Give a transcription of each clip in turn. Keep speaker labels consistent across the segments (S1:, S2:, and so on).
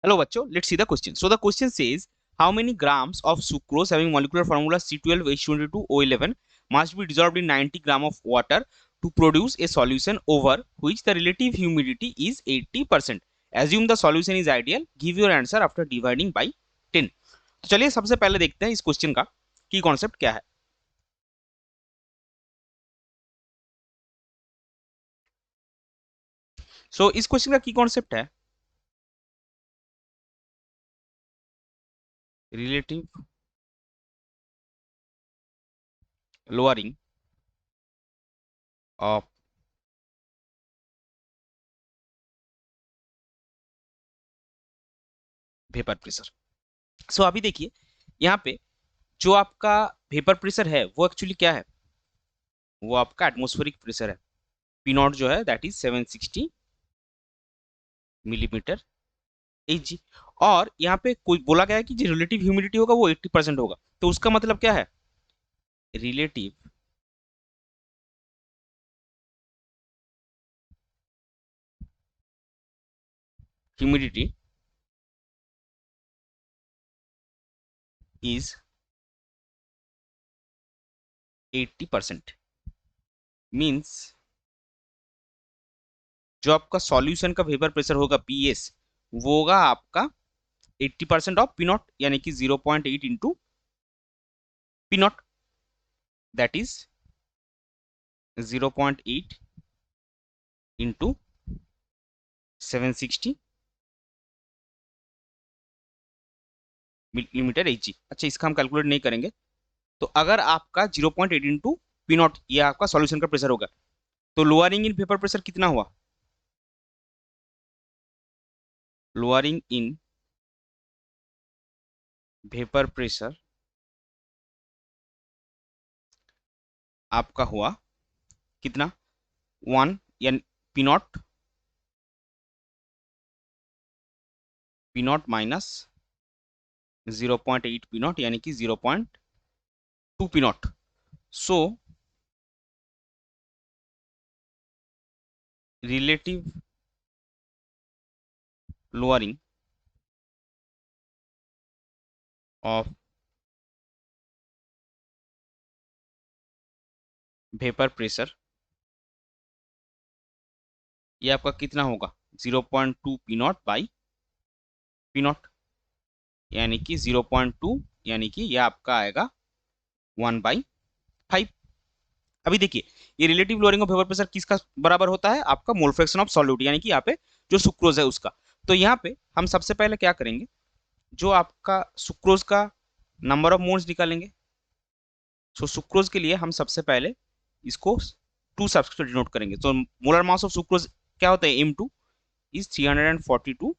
S1: Hello bachcho, let's see the question. So the question says how many grams of sucrose having molecular formula C12H22O11 must be dissolved in 90 gram of water to produce a solution over which the relative humidity is 80%. Assume the solution is ideal. Give your answer after dividing by 10. तो चलिए सबसे पहले देखते हैं इस question का की concept क्या है. सो इस क्वेश्चन का की कॉन्सेप्ट है relative lowering of vapour pressure. So अभी देखिए यहाँ पे जो आपका वेपर प्रेशर है वो एक्चुअली क्या है, वो आपका एटमॉस्फेरिक प्रेशर है. पी नॉट जो है दैट इज 760 मिलीमीटर एच. और यहाँ पे कोई बोला गया है कि जो रिलेटिव ह्यूमिडिटी होगा वो 80% होगा. तो उसका मतलब क्या है, रिलेटिव ह्यूमिडिटी इज 80%. मीन्स जो आपका सॉल्यूशन का वेपर प्रेशर होगा पीएस वो होगा आपका 80% ऑफ पी नॉट यानी कि 0.8 into P not that is 0.8 into 760 millimetre H. अच्छा इसका हम कैलकुलेट नहीं करेंगे. तो अगर आपका 0.8 इंटू पी नॉट ये आपका सॉल्यूशन का प्रेशर होगा तो लोअरिंग इन वेपर प्रेशर कितना हुआ, लोअरिंग इन वेपर प्रेशर आपका हुआ कितना, 1 यानी P not minus 0.8 P not यानी कि 0.2 P not. So relative lowering of vapour pressure ये आपका कितना होगा, 0.2 P not by P not यानी कि 0.2 यानी कि यह आपका आएगा 1/5. अभी देखिए ये relative lowering of vapour pressure किसका बराबर होता है, आपका मोल फ्रैक्शन ऑफ सॉल्यूट यानी कि यहाँ पे जो सुक्रोज है उसका. तो यहाँ पे हम सबसे पहले क्या करेंगे, जो आपका सुक्रोज का नंबर ऑफ मोल्स निकालेंगे. सो सुक्रोज के लिए हम सबसे पहले इसको 2 सब्सक्रिप्ट से डिनोट करेंगे. तो मोलर मास ऑफ सुक्रोज क्या होता है, M2 इज 342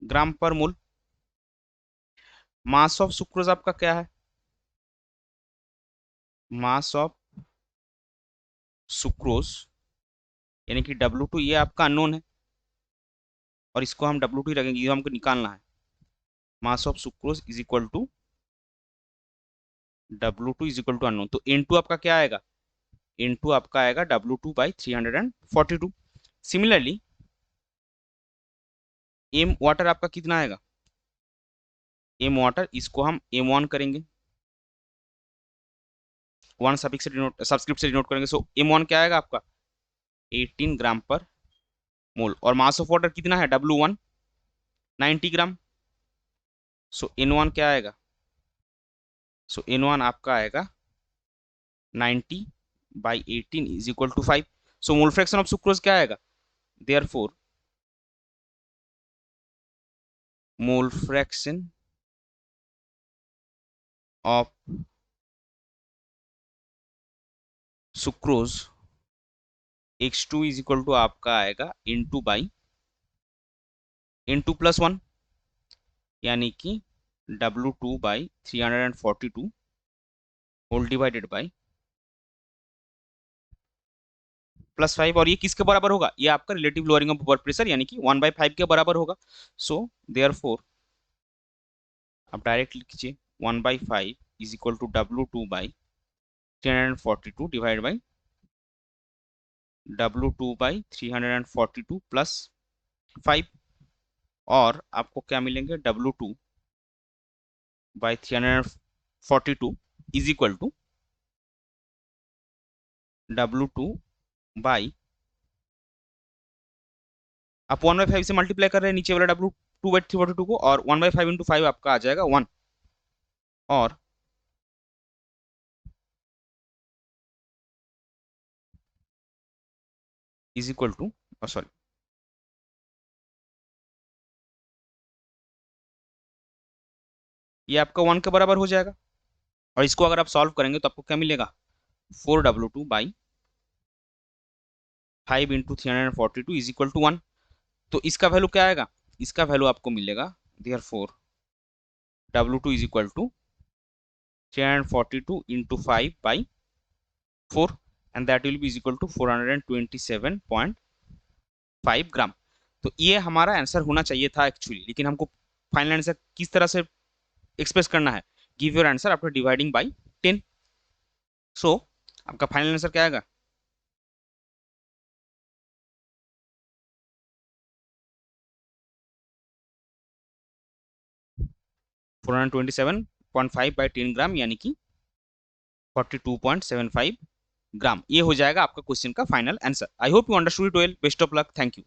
S1: ग्राम पर मोल. मास ऑफ सुक्रोज आपका क्या है, मास ऑफ सुक्रोज यानी कि W2 ये आपका अननोन है और इसको हम W2 ही रखेंगे, ये हमको निकालना है. Mass of sucrose is equal to W2 is equal to unknown. तो N2 आपका क्या आएगा, N2 आपका आएगा W2 by 342. Similarly M water आपका कितना आएगा, M वाटर इसको हम M1 करेंगे, 1 सब्सक्रिप्ट से डिनोट करेंगे. सो M1 क्या आएगा आपका 18 ग्राम पर मोल. और मास ऑफ वाटर कितना है W1 90 ग्राम. सो N1 क्या आएगा, सो N1 आपका आएगा 90 by 18 is equal to 5. So mole fraction of sucrose क्या आएगा, therefore mole fraction of sucrose X2 is equal to आपका आएगा N2 बाई N2 प्लस 1 यानी कि W2 by 342 whole divided by plus 5. और ये किसके बराबर होगा, ये आपका relative lowering of vapour pressure यानी कि 1/5 के बराबर होगा. सो देयरफॉर आप डायरेक्ट लिख लीजिए 1/5 is equal to W2 by 342 divide by W2 by 342 plus 5. और आपको क्या मिलेंगे, W2 by 342 is equal to W2 by, आप 1/5 से मल्टीप्लाई कर रहे हैं नीचे वाला W2 बाई 342 को, और 1/5 इंटू 5 आपका आ जाएगा 1, और इज इक्वल टू, सॉरी, ये आपका 1 के बराबर हो जाएगा। और इसको अगर आप सॉल्व करेंगे तो आपको क्या मिलेगा, 4W2 by 5 into 342 is equal to 1। तो इसका वैल्यू क्या आएगा, इसका वैल्यू आपको मिलेगा, therefore W2 is equal to 342 into 5 by 4, and that will be is equal to 427.5 gram. तो ये हमारा आंसर होना चाहिए था एक्चुअली, लेकिन हमको फाइनल आंसर किस तरह से एक्सप्रेस करना है, give your answer after dividing by 10। सो आपका फाइनल आंसर क्या आएगा, 427.5 बाई 10 ग्राम, यानी कि 42.75 ग्राम। ये हो जाएगा आपका क्वेश्चन का final answer. I hope you understood it well. Best of luck. Thank you.